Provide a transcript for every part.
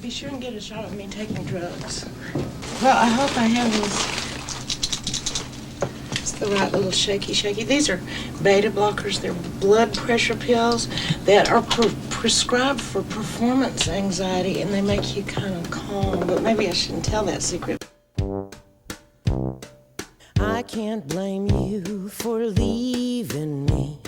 Be sure and get a shot of me taking drugs. Well, I hope I have it's the right little shaky. These are beta blockers. They're blood pressure pills that are prescribed for performance anxiety, and they make you kind of calm. But maybe I shouldn't tell that secret. I can't blame you for leaving me,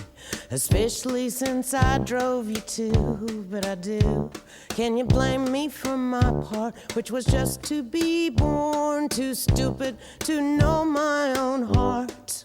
especially since I drove you to, but I do. Can you blame me for my part, which was just to be born too stupid to know my own heart?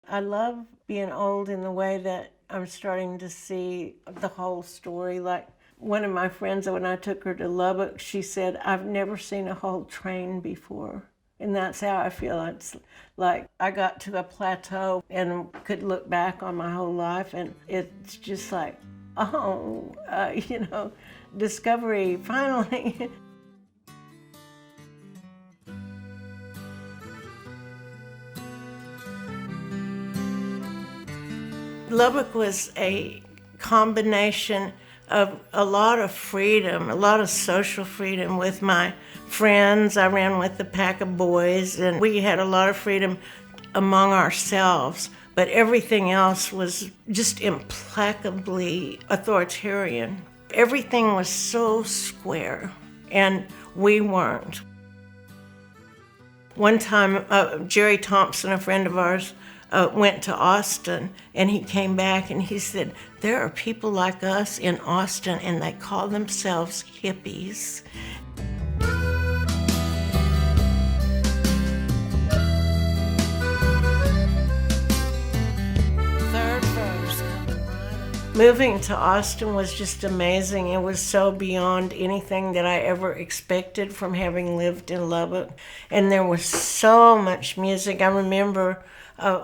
I love being old in the way that I'm starting to see the whole story. Like one of my friends, when I took her to Lubbock, she said, I've never seen a whole train before. And that's how I feel. It's like I got to a plateau and could look back on my whole life, and it's just like, discovery, finally. Lubbock was a combination of a lot of freedom, a lot of social freedom with my friends. I ran with a pack of boys, and we had a lot of freedom among ourselves, but everything else was just implacably authoritarian. Everything was so square, and we weren't. One time, Jerry Thompson, a friend of ours, went to Austin, and he came back and he said, there are people like us in Austin, and they call themselves hippies. Third verse. Moving to Austin was just amazing. It was so beyond anything that I ever expected from having lived in Lubbock. And there was so much music. I remember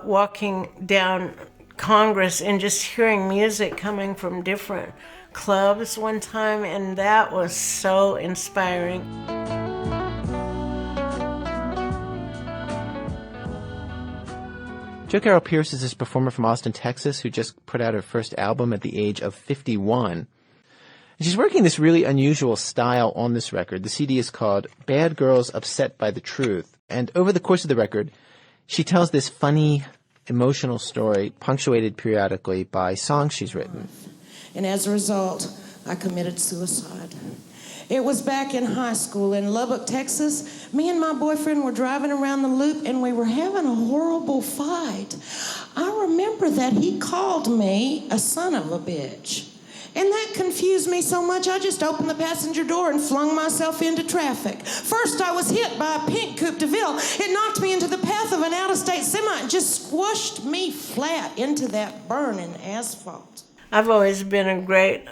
walking down Congress and just hearing music coming from different clubs one time, and that was so inspiring. Jo Carol Pierce is this performer from Austin, Texas, who just put out her first album at the age of 51. And she's working this really unusual style on this record. The CD is called Bad Girls Upset by the Truth. And over the course of the record, she tells this funny, emotional story, punctuated periodically by songs she's written. And as a result, I committed suicide. It was back in high school in Lubbock, Texas. Me and my boyfriend were driving around the loop, and we were having a horrible fight. I remember that he called me a son of a bitch. And that confused me so much, I just opened the passenger door and flung myself into traffic. First, I was hit by a pink Coupe de Ville. It knocked me into the path of an out-of-state semi and just squashed me flat into that burning asphalt. I've always been a great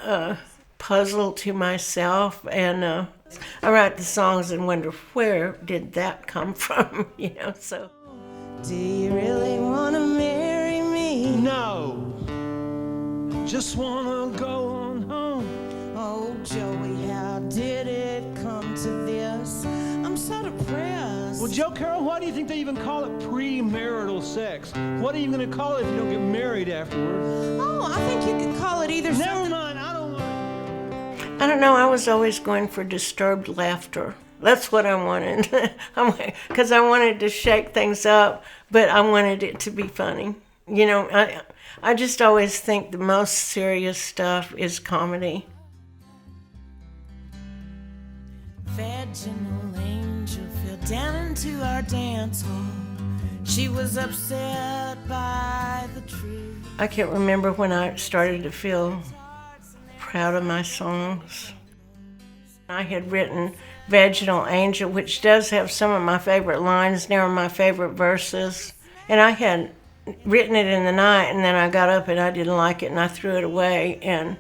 puzzle to myself, and I write the songs and wonder, where did that come from, so. Do you really want to marry me? No. Just wanna go on home. Oh, Joey, how did it come to this? I'm so depressed. Well, Jo Carol, why do you think they even call it premarital sex? What are you gonna call it if you don't get married afterwards? Oh, I think you could call it either. Never mind, I don't want. I don't know, I was always going for disturbed laughter. That's what I wanted. Because I wanted to shake things up, but I wanted it to be funny. I just always think the most serious stuff is comedy. Vaginal angel fell down into our dance hall. She was upset by the truth. I can't remember when I started to feel proud of my songs. I had written Vaginal Angel, which does have some of my favorite lines, near my favorite verses. And I had written it in the night, and then I got up and I didn't like it and I threw it away, and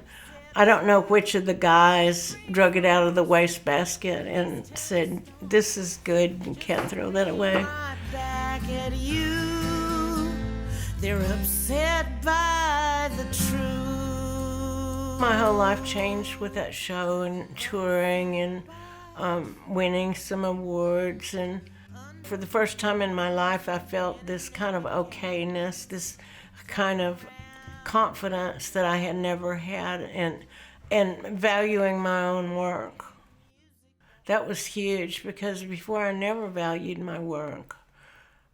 I don't know which of the guys drug it out of the wastebasket and said, this is good, you can't throw that away. Back at you, they're upset by the truth. My whole life changed with that show and touring and winning some awards, and for the first time in my life, I felt this kind of okayness, this kind of confidence that I had never had. And and valuing my own work. That was huge because before I never valued my work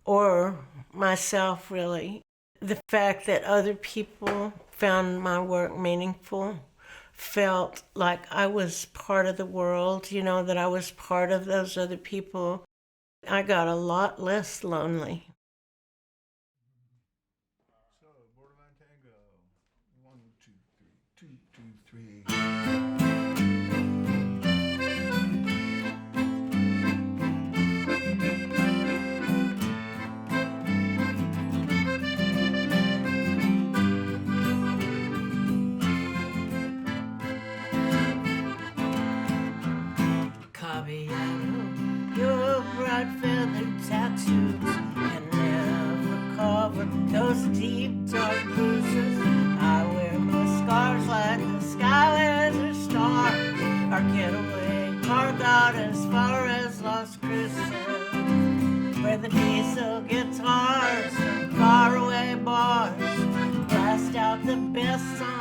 or myself, really. The fact that other people found my work meaningful, felt like I was part of the world, you know, that I was part of those other people. I got a lot less lonely. So, Borderline Tango. 1, 2, 3, 2, 2, 3. Your bright feathered tattoos can never cover those deep dark bruises. I wear my scars like the sky wears a star. Our getaway car got as far as Las Cruces, where the diesel guitars from faraway bars blast out the best songs